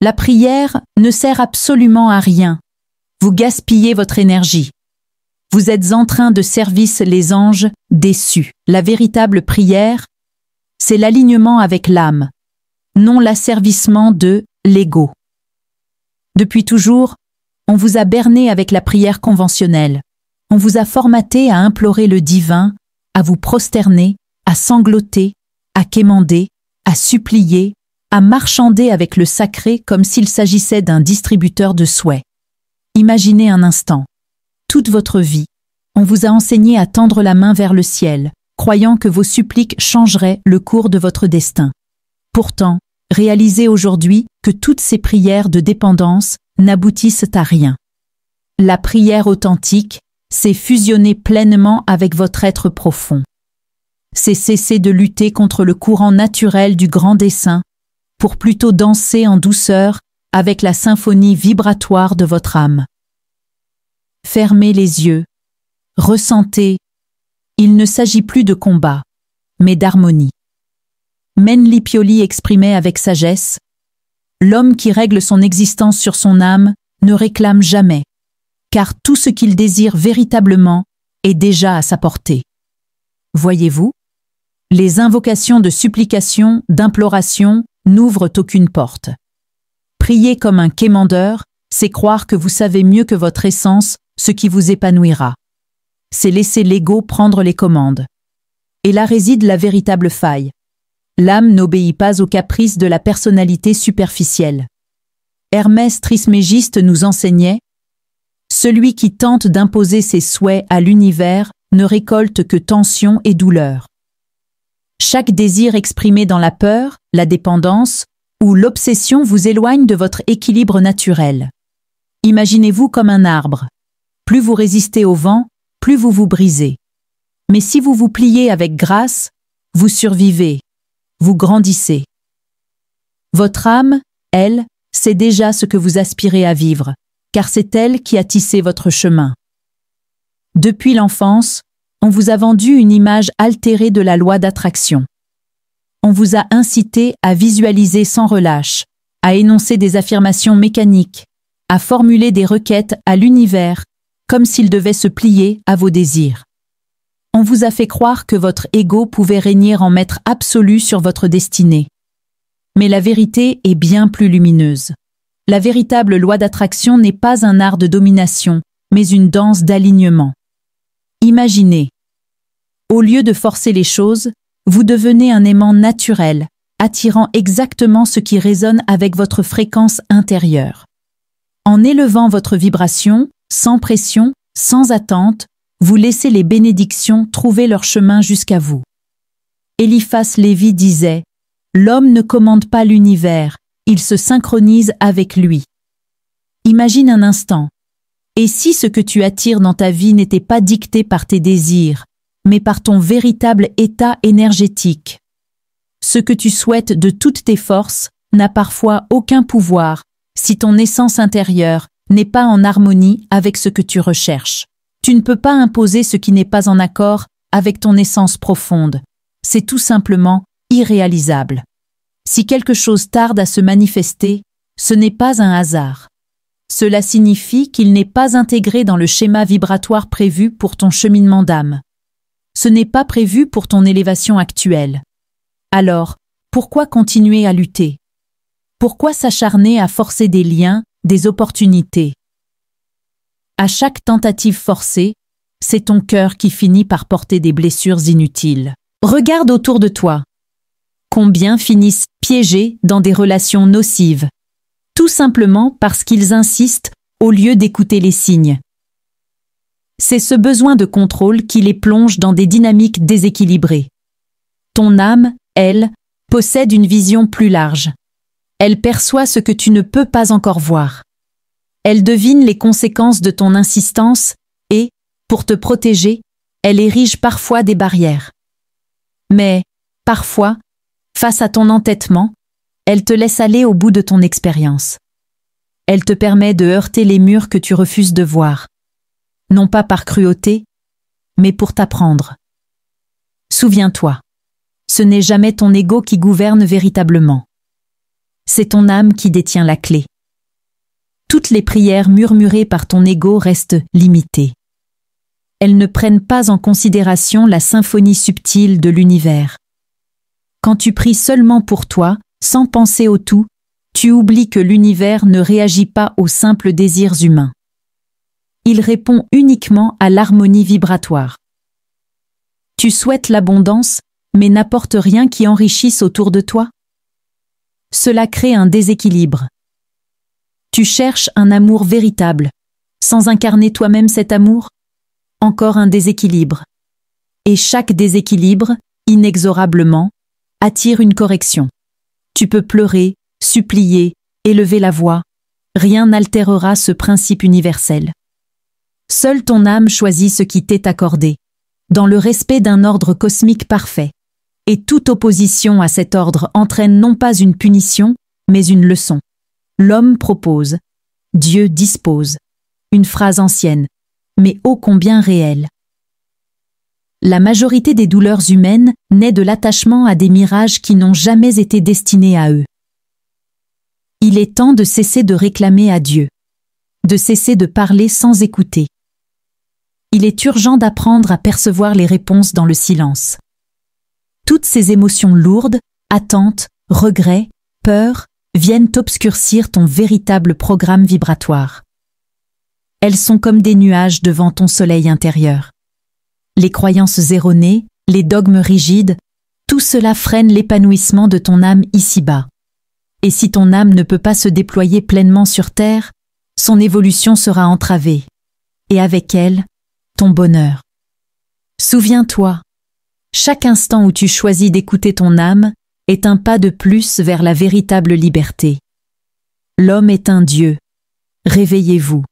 La prière ne sert absolument à rien. Vous gaspillez votre énergie. Vous êtes en train de servir les anges déçus. La véritable prière, c'est l'alignement avec l'âme, non l'asservissement de l'ego. Depuis toujours, on vous a berné avec la prière conventionnelle. On vous a formaté à implorer le divin, à vous prosterner, à sangloter, à quémander, à supplier, à marchander avec le sacré comme s'il s'agissait d'un distributeur de souhaits. Imaginez un instant. Toute votre vie, on vous a enseigné à tendre la main vers le ciel, croyant que vos suppliques changeraient le cours de votre destin. Pourtant, réalisez aujourd'hui que toutes ces prières de dépendance n'aboutissent à rien. La prière authentique, c'est fusionner pleinement avec votre être profond. C'est cesser de lutter contre le courant naturel du grand dessein, pour plutôt danser en douceur avec la symphonie vibratoire de votre âme. Fermez les yeux, ressentez. Il ne s'agit plus de combat, mais d'harmonie. Menli Pioli exprimait avec sagesse: l'homme qui règle son existence sur son âme ne réclame jamais, car tout ce qu'il désire véritablement est déjà à sa portée. Voyez-vous, les invocations de supplication, d'imploration n'ouvrent aucune porte. Prier comme un quémandeur, c'est croire que vous savez mieux que votre essence ce qui vous épanouira. C'est laisser l'ego prendre les commandes. Et là réside la véritable faille. L'âme n'obéit pas aux caprices de la personnalité superficielle. Hermès Trismégiste nous enseignait: celui qui tente d'imposer ses souhaits à l'univers ne récolte que tension et douleur. Chaque désir exprimé dans la peur, la dépendance ou l'obsession vous éloigne de votre équilibre naturel. Imaginez-vous comme un arbre. Plus vous résistez au vent, plus vous vous brisez. Mais si vous vous pliez avec grâce, vous survivez, vous grandissez. Votre âme, elle, sait déjà ce que vous aspirez à vivre, car c'est elle qui a tissé votre chemin. Depuis l'enfance, on vous a vendu une image altérée de la loi d'attraction. On vous a incité à visualiser sans relâche, à énoncer des affirmations mécaniques, à formuler des requêtes à l'univers, comme s'il devait se plier à vos désirs. On vous a fait croire que votre ego pouvait régner en maître absolu sur votre destinée. Mais la vérité est bien plus lumineuse. La véritable loi d'attraction n'est pas un art de domination, mais une danse d'alignement. Imaginez. Au lieu de forcer les choses, vous devenez un aimant naturel, attirant exactement ce qui résonne avec votre fréquence intérieure. En élevant votre vibration, sans pression, sans attente, vous laissez les bénédictions trouver leur chemin jusqu'à vous. Eliphas Lévi disait: l'homme ne commande pas l'univers, il se synchronise avec lui. Imagine un instant. Et si ce que tu attires dans ta vie n'était pas dicté par tes désirs, mais par ton véritable état énergétique? Ce que tu souhaites de toutes tes forces n'a parfois aucun pouvoir si ton essence intérieure n'est pas en harmonie avec ce que tu recherches. Tu ne peux pas imposer ce qui n'est pas en accord avec ton essence profonde. C'est tout simplement irréalisable. Si quelque chose tarde à se manifester, ce n'est pas un hasard. Cela signifie qu'il n'est pas intégré dans le schéma vibratoire prévu pour ton cheminement d'âme. Ce n'est pas prévu pour ton élévation actuelle. Alors, pourquoi continuer à lutter? Pourquoi s'acharner à forcer des liens, des opportunités? À chaque tentative forcée, c'est ton cœur qui finit par porter des blessures inutiles. Regarde autour de toi. Combien finissent piégés dans des relations nocives? Tout simplement parce qu'ils insistent au lieu d'écouter les signes. C'est ce besoin de contrôle qui les plonge dans des dynamiques déséquilibrées. Ton âme, elle, possède une vision plus large. Elle perçoit ce que tu ne peux pas encore voir. Elle devine les conséquences de ton insistance et, pour te protéger, elle érige parfois des barrières. Mais, parfois, face à ton entêtement, elle te laisse aller au bout de ton expérience. Elle te permet de heurter les murs que tu refuses de voir. Non pas par cruauté, mais pour t'apprendre. Souviens-toi, ce n'est jamais ton ego qui gouverne véritablement. c'est ton âme qui détient la clé. Toutes les prières murmurées par ton ego restent limitées. Elles ne prennent pas en considération la symphonie subtile de l'univers. Quand tu pries seulement pour toi, sans penser au tout, tu oublies que l'univers ne réagit pas aux simples désirs humains. Il répond uniquement à l'harmonie vibratoire. Tu souhaites l'abondance, mais n'apportes rien qui enrichisse autour de toi? Cela crée un déséquilibre. Tu cherches un amour véritable, sans incarner toi-même cet amour? Encore un déséquilibre. Et chaque déséquilibre, inexorablement, attire une correction. Tu peux pleurer, supplier, élever la voix, rien n'altérera ce principe universel. Seule ton âme choisit ce qui t'est accordé, dans le respect d'un ordre cosmique parfait. Et toute opposition à cet ordre entraîne non pas une punition, mais une leçon. L'homme propose, Dieu dispose. Une phrase ancienne, mais ô combien réelle. La majorité des douleurs humaines naît de l'attachement à des mirages qui n'ont jamais été destinés à eux. Il est temps de cesser de réclamer à Dieu, de cesser de parler sans écouter. Il est urgent d'apprendre à percevoir les réponses dans le silence. Toutes ces émotions lourdes, attentes, regrets, peurs, viennent obscurcir ton véritable programme vibratoire. Elles sont comme des nuages devant ton soleil intérieur. Les croyances erronées, les dogmes rigides, tout cela freine l'épanouissement de ton âme ici-bas. Et si ton âme ne peut pas se déployer pleinement sur terre, son évolution sera entravée. Et avec elle, ton bonheur. Souviens-toi, chaque instant où tu choisis d'écouter ton âme est un pas de plus vers la véritable liberté. L'homme est un dieu. Réveillez-vous.